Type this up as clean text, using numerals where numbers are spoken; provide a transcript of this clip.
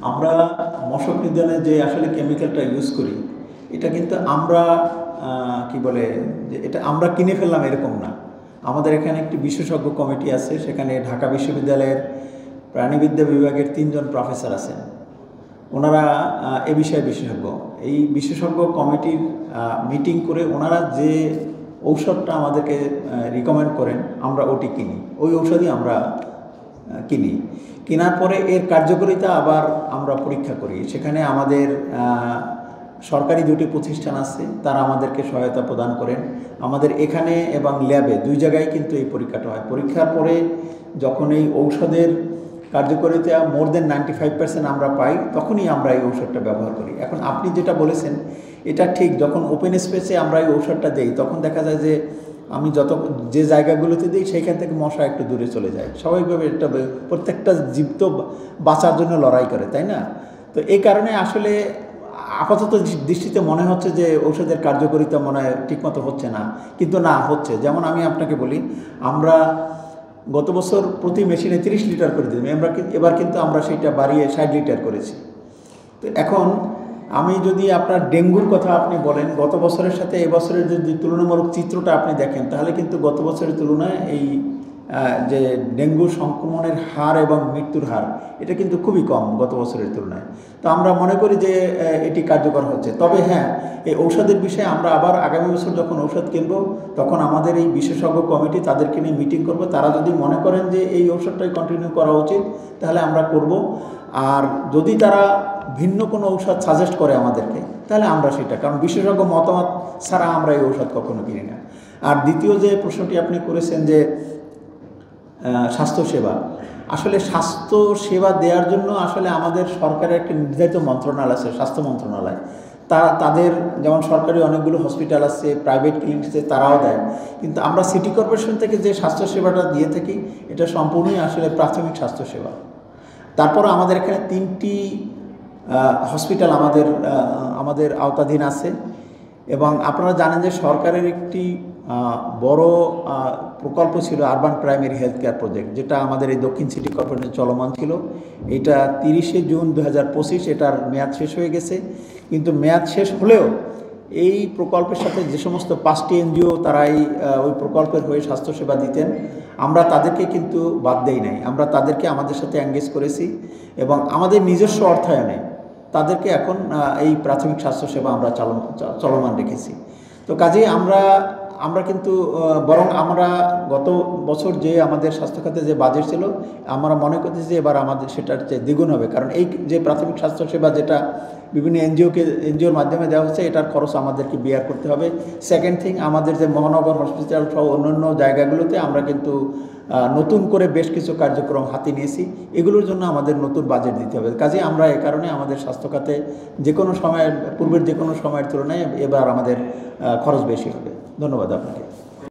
আমরা মশক নিধনে যে আসলে কেমিক্যালটা ইউজ করি এটা কিন্তু আমরা কি বলে যে এটা আমরা কিনে ফেললাম এরকম না। আমাদের এখানে একটি বিশেষজ্ঞ কমিটি আছে, সেখানে ঢাকা বিশ্ববিদ্যালয়ের প্রাণীবিদ্যা বিভাগের 3 জন প্রফেসর আছেন, ওনারা এ বিষয়ে বিশেষজ্ঞ। এই বিশেষজ্ঞ কমিটির মিটিং করে ওনারা যে ঔষধটা আমাদেরকে রিকমেন্ড করেন আমরা ওটি কিনি, ওই ঔষধই আমরা কিনি। কেনার পরে এর কার্যকারিতা আবার আমরা পরীক্ষা করি। সেখানে আমাদের সরকারি 2টি প্রতিষ্ঠান আছে, তারা আমাদেরকে সহায়তা প্রদান করেন। আমাদের এখানে এবং ল্যাবে 2 জায়গায় কিন্তু এই পরীক্ষাটা হয়। পরীক্ষার পরে যখন এই ঔষধের কার্যকারিতা মোর দেন 95% আমরা পাই, তখনই আমরা এই ঔষধটা ব্যবহার করি। এখন আপনি যেটা বলেছেন এটা ঠিক, যখন ওপেন স্পেসে আমরা এই ঔষধটা দিই তখন দেখা যায় যে আমি যে জায়গাগুলোতে দিই সেইখান থেকে মশা একটু দূরে চলে যায়। স্বাভাবিকভাবে এটা প্রত্যেকটা জীব তো বাঁচার জন্য লড়াই করে, তাই না? তো এই কারণে আসলে আপাতত দৃষ্টিতে মনে হচ্ছে যে ঔষধের কার্যকারিতা মনে হয় ঠিকমতো হচ্ছে না, কিন্তু না, হচ্ছে। যেমন আমি আপনাকে বলি, আমরা গত বছর প্রতি মেশিনে 30 লিটার করে দিলাম, এবার কিন্তু আমরা সেটা বাড়িয়ে 60 লিটার করেছি। তো এখন আমি যদি আপনার ডেঙ্গুর কথা আপনি বলেন, গত বছরের সাথে এবছরের যদি তুলনামূলক চিত্রটা আপনি দেখেন, তাহলে কিন্তু গত বছরের তুলনায় এই যে ডেঙ্গু সংক্রমণের হার এবং মৃত্যুর হার এটা কিন্তু খুবই কম গত বছরের তুলনায়। তো আমরা মনে করি যে এটি কার্যকর হচ্ছে। তবে হ্যাঁ, এই ঔষধের বিষয়ে আমরা আবার আগামী বছর যখন ঔষধ কিনবো তখন আমাদের এই বিশেষজ্ঞ কমিটি তাদেরকে নিয়ে মিটিং করব। তারা যদি মনে করেন যে এই ঔষধটাই কন্টিনিউ করা উচিত তাহলে আমরা করব, আর যদি তারা ভিন্ন কোনো ঔষধ সাজেস্ট করে আমাদেরকে তাহলে আমরা সেটা, কারণ বিশেষজ্ঞ মতামত ছাড়া আমরা এই ঔষধ কখনো কিনি না। আর দ্বিতীয় যে প্রশ্নটি আপনি করেছেন যে স্বাস্থ্যসেবা, আসলে স্বাস্থ্যসেবা দেওয়ার জন্য আসলে আমাদের সরকারের একটি নির্ধারিত মন্ত্রণালয় আছে, স্বাস্থ্য মন্ত্রণালয়। তাদের যেমন সরকারি অনেকগুলো হসপিটাল আছে, প্রাইভেট ক্লিনিক আছে, তারাও দেয়। কিন্তু আমরা সিটি কর্পোরেশন থেকে যে স্বাস্থ্যসেবাটা দিয়ে থাকি এটা সম্পূর্ণই আসলে প্রাথমিক স্বাস্থ্যসেবা। তারপর আমাদের এখানে 3টি হসপিটাল আমাদের আওতাধীন আছে। এবং আপনারা জানেন যে সরকারের একটি বড় প্রকল্প ছিল urban primary health care project, যেটা আমাদের এই দক্ষিণ সিটি কর্পোরেশনে চলমান ছিল। এটা 30শে জুন 2025 এটার মেয়াদ শেষ হয়ে গেছে। কিন্তু মেয়াদ শেষ হলেও এই প্রকল্পের সাথে যে সমস্ত 5টি এনজিও তারা ওই প্রকল্পের হয়ে স্বাস্থ্যসেবা দিতেন, আমরা তাদেরকে কিন্তু বাদ দেই নাই। আমরা তাদেরকে আমাদের সাথে এঙ্গেজ করেছি এবং আমাদের নিজস্ব অর্থায়নে তাদেরকে এখন এই প্রাথমিক স্বাস্থ্যসেবা আমরা চলমান রেখেছি। তো কাজেই আমরা কিন্তু বরং আমরা গত বছর যে আমাদের স্বাস্থ্যখাতে যে বাজেট ছিল আমরা মনে করতেছি যে এবার আমাদের সেটার চেয়ে দ্বিগুণ হবে, কারণ এই যে প্রাথমিক স্বাস্থ্যসেবা যেটা বিভিন্ন এনজিওর মাধ্যমে দেওয়া হচ্ছে এটার খরচ আমাদেরকে বিয়ার করতে হবে। সেকেন্ড থিং, আমাদের যে মহানগর হসপিটাল সহ অন্যান্য জায়গাগুলোতে আমরা কিন্তু নতুন করে বেশ কিছু কার্যক্রম হাতে নিয়েছি, এগুলোর জন্য আমাদের নতুন বাজেট দিতে হবে। কাজে আমরা এ কারণে আমাদের স্বাস্থ্যখাতে যে কোনো সময়ের পূর্বের যে কোনো সময়ের তুলনায় এবার আমাদের খরচ বেশি হবে। ধন্যবাদ আপনাকে।